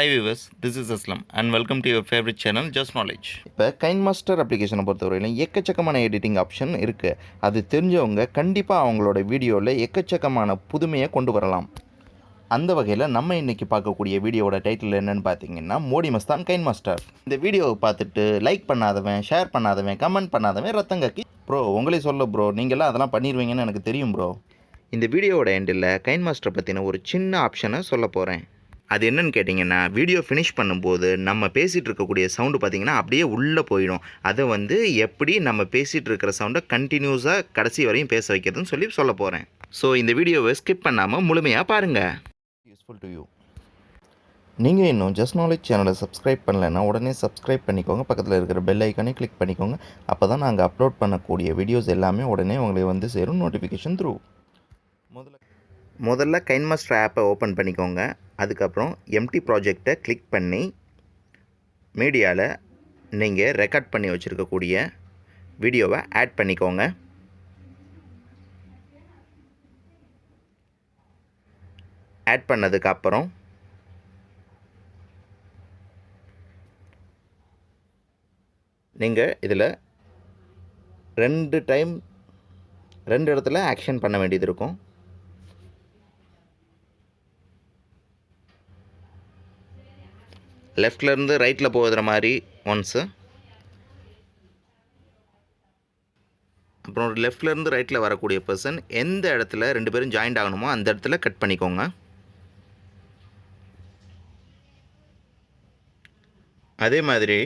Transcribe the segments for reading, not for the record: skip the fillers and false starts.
Hi viewers, this is Aslam and welcome to your favorite channel Just Knowledge. இப்போ KineMaster அப்ளிகேஷனை பொறுத்தவரையிலும் எக்கச்சக்கமான editing option இருக்குது. அது தெரிஞ்சவங்க கண்டிப்பாக அவங்களோட வீடியோவில் எக்கச்சக்கமான புதுமையை கொண்டு வரலாம். அந்த வகையில் நம்ம இன்றைக்கி பார்க்கக்கூடிய வீடியோவோட டைட்டில் என்னென்னு பார்த்தீங்கன்னா மோடி மஸ்தான் கைன்மாஸ்டர். இந்த வீடியோவை பார்த்துட்டு லைக் பண்ணாதவன், ஷேர் பண்ணாதவன், கமெண்ட் பண்ணாதவன் ரத்தங்கக்கி ப்ரோ உங்களே சொல்ல ப்ரோ, நீங்களாம் அதெல்லாம் பண்ணிடுவீங்கன்னு எனக்கு தெரியும் ப்ரோ. இந்த வீடியோவோட எண்டில் கைன்மாஸ்டர் பற்றின ஒரு சின்ன ஆப்ஷனை சொல்ல போகிறேன். அது என்னென்னு கேட்டிங்கன்னா, வீடியோ ஃபினிஷ் பண்ணும்போது நம்ம பேசிகிட்டு இருக்கக்கூடிய சவுண்டு பார்த்திங்கன்னா அப்படியே உள்ளே போயிடும். அதை எப்படி நம்ம பேசிகிட்டு இருக்கிற சவுண்டை கண்டினியூஸாக கடைசி வரையும் பேச வைக்கிறதுன்னு சொல்ல போகிறேன். ஸோ இந்த வீடியோவை ஸ்கிப் பண்ணாமல் முழுமையாக பாருங்கள். Useful to you. நீங்கள் இன்னும் ஜஸ்ட் நாலேஜ் சேனலை சப்ஸ்கிரைப் பண்ணலைன்னா உடனே சப்ஸ்கிரைப் பண்ணிக்கோங்க. பக்கத்தில் இருக்கிற பெல் ஐக்கானே கிளிக் பண்ணிக்கோங்க. அப்போ தான் நாங்கள் அப்லோட் பண்ணக்கூடிய வீடியோஸ் எல்லாமே உடனே உங்களுக்கு சேரும் நோட்டிஃபிகேஷன் த்ரூ. முதல்ல கைன்மாஸ்டர் ஆப்பை ஓப்பன் பண்ணிக்கோங்க. அதுக்கப்புறம் எம்டி ப்ராஜெக்டை கிளிக் பண்ணி மீடியாவில் நீங்கள் ரெக்கார்ட் பண்ணி வச்சுருக்கக்கூடிய வீடியோவை ஆட் பண்ணிக்கோங்க. ஆட் பண்ணதுக்கப்புறம் நீங்கள் இதில் ரெண்டு இடத்துல ஆக்ஷன் பண்ண வேண்டியது இருக்கும். லெஃப்ட்லேருந்து ரைட்டில் போகிற மாதிரி ஒன்ஸு, அப்புறம் லெஃப்ட்லேருந்து ரைட்டில் வரக்கூடிய பர்சன் எந்த இடத்துல ரெண்டு பேரும் ஜாயிண்ட் ஆகணுமோ அந்த இடத்துல கட் பண்ணிக்கோங்க. அதே மாதிரி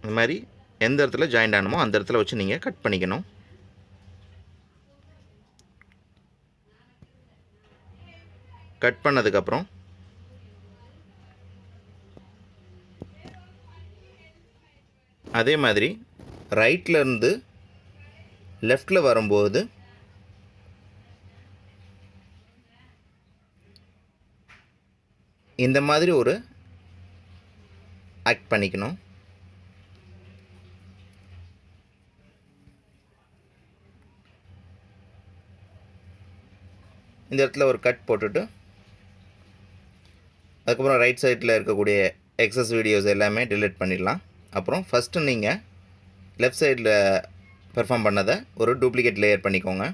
இந்த மாதிரி எந்த இடத்துல ஜாயிண்ட் ஆகணுமோ அந்த இடத்துல வச்சு நீங்கள் கட் பண்ணிக்கணும். கட் பண்ணதுக்கப்புறம் அதே மாதிரி ரைட்லேருந்து லெஃப்டில் வரும்போது இந்த மாதிரி ஒரு ஆக்ட் பண்ணிக்கணும். இந்த இடத்துல ஒரு கட் போட்டுட்டு அதுக்கப்புறம் ரைட் சைடில் இருக்கக்கூடிய எக்ஸஸ் வீடியோஸ் எல்லாமே டிலீட் பண்ணிடலாம். அப்புறம் ஃபஸ்ட்டு நீங்கள் லெஃப்ட் சைடில் பெர்ஃபார்ம் பண்ணதை ஒரு டூப்ளிகேட் லேயர் பண்ணிக்கோங்க.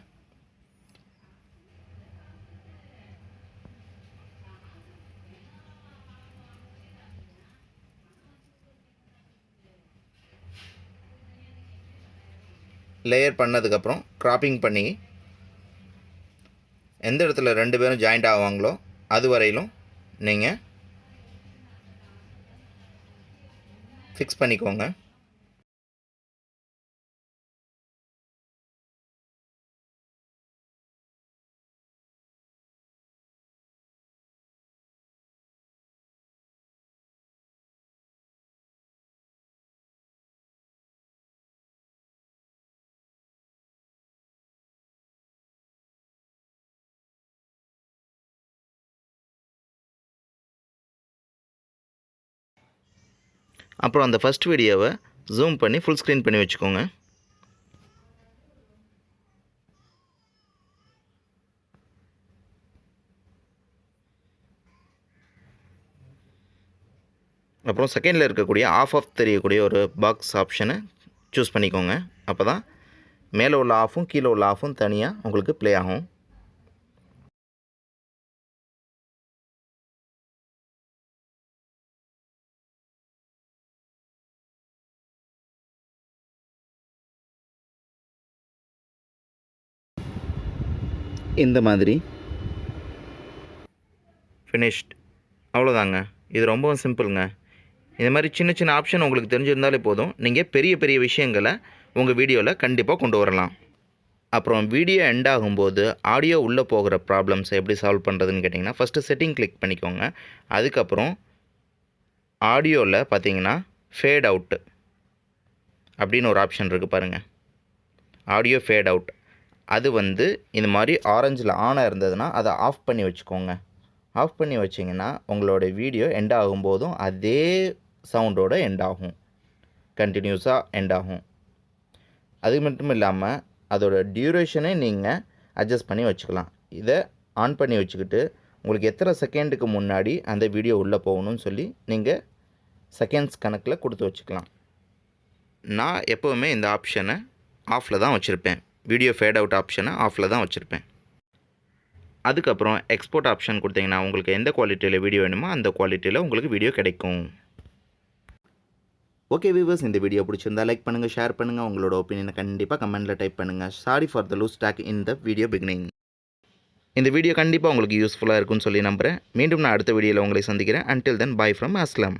லேயர் பண்ணதுக்கப்புறம் க்ராப்பிங் பண்ணி எந்த இடத்துல ரெண்டு பேரும் ஜாயிண்ட் ஆவாங்களோ அது வரையிலும் நீங்கள் ஃபிக்ஸ் பண்ணிக்கோங்க. அப்புறம் அந்த ஃபஸ்ட் வீடியோவை ஜூம் பண்ணி ஃபுல் ஸ்க்ரீன் பண்ணி வச்சுக்கோங்க. அப்புறம் செகண்டில் இருக்கக்கூடிய ஆஃப் தெரியக்கூடிய ஒரு பாக்ஸ் ஆப்ஷனை சூஸ் பண்ணிக்கோங்க. அப்போ தான் மேலே உள்ள ஆஃபும் கீழே உள்ள ஆஃபும் தனியாக உங்களுக்கு ப்ளே ஆகும். இந்த மாதிரி ஃபினிஷ்ட். அவ்வளோதாங்க. இது ரொம்பவும் சிம்பிளுங்க. இந்த மாதிரி சின்ன சின்ன ஆப்ஷன் உங்களுக்கு தெரிஞ்சிருந்தாலே போதும், நீங்கள் பெரிய பெரிய விஷயங்களை உங்கள் வீடியோவில் கண்டிப்பாக கொண்டு வரலாம். அப்புறம் வீடியோ எண்ட் ஆகும்போது ஆடியோ உள்ளே போகிற ப்ராப்ளம்ஸை எப்படி சால்வ் பண்ணுறதுன்னு கேட்டிங்கன்னா, ஃபஸ்ட்டு செட்டிங் கிளிக் பண்ணிக்கோங்க. அதுக்கப்புறம் ஆடியோவில் பார்த்தீங்கன்னா ஃபேட் அவுட்டு அப்படின்னு ஒரு ஆப்ஷன் இருக்குது பாருங்கள். ஆடியோ ஃபேட் அவுட் அது இந்த மாதிரி ஆரஞ்சில் ஆனாக இருந்ததுன்னா அதை ஆஃப் பண்ணி வச்சுக்கோங்க. ஆஃப் பண்ணி வச்சிங்கன்னா உங்களோட வீடியோ எண்ட் ஆகும்போதும் அதே சவுண்டோடு எண்ட் ஆகும், கண்டினியூஸாக எண்ட் ஆகும். அது மட்டும் இல்லாமல் அதோட டியூரேஷனை நீங்கள் அட்ஜஸ்ட் பண்ணி வச்சுக்கலாம். இதை ஆன் பண்ணி வச்சுக்கிட்டு உங்களுக்கு எத்தனை செகண்டுக்கு முன்னாடி அந்த வீடியோ உள்ளே போகணும்னு சொல்லி நீங்கள் செகண்ட்ஸ் கணக்கில் கொடுத்து வச்சுக்கலாம். நான் எப்போவுமே இந்த ஆப்ஷனை ஆஃபில் தான் வச்சுருப்பேன். வீடியோ ஃபேட் அவுட் ஆப்ஷனை ஆஃபில் தான் வச்சுருப்பேன். அதுக்கப்புறம் எக்ஸ்போர்ட் ஆப்ஷன் கொடுத்தீங்கன்னா உங்களுக்கு எந்த குவாலிட்டியில் வீடியோ வேணுமோ அந்த குவாலிட்டியில் உங்களுக்கு வீடியோ கிடைக்கும். ஓகே வியூவர்ஸ், இந்த வீடியோ பிடிச்சிருந்தா லைக் பண்ணுங்கள், ஷேர் பண்ணுங்கள், உங்களோட ஒப்பீனியனை கண்டிப்பாக கமெண்ட்டில் டைப் பண்ணுங்கள். Sorry for the loose talk in the video beginning. இந்த வீடியோ கண்டிப்பாக உங்களுக்கு யூஸ்ஃபுல்லாக இருக்கும்னு சொல்லி நம்புகிறேன். மீண்டும் நான் அடுத்த வீடியோவில் உங்களை சந்திக்கிறேன். Until then by from Aslam.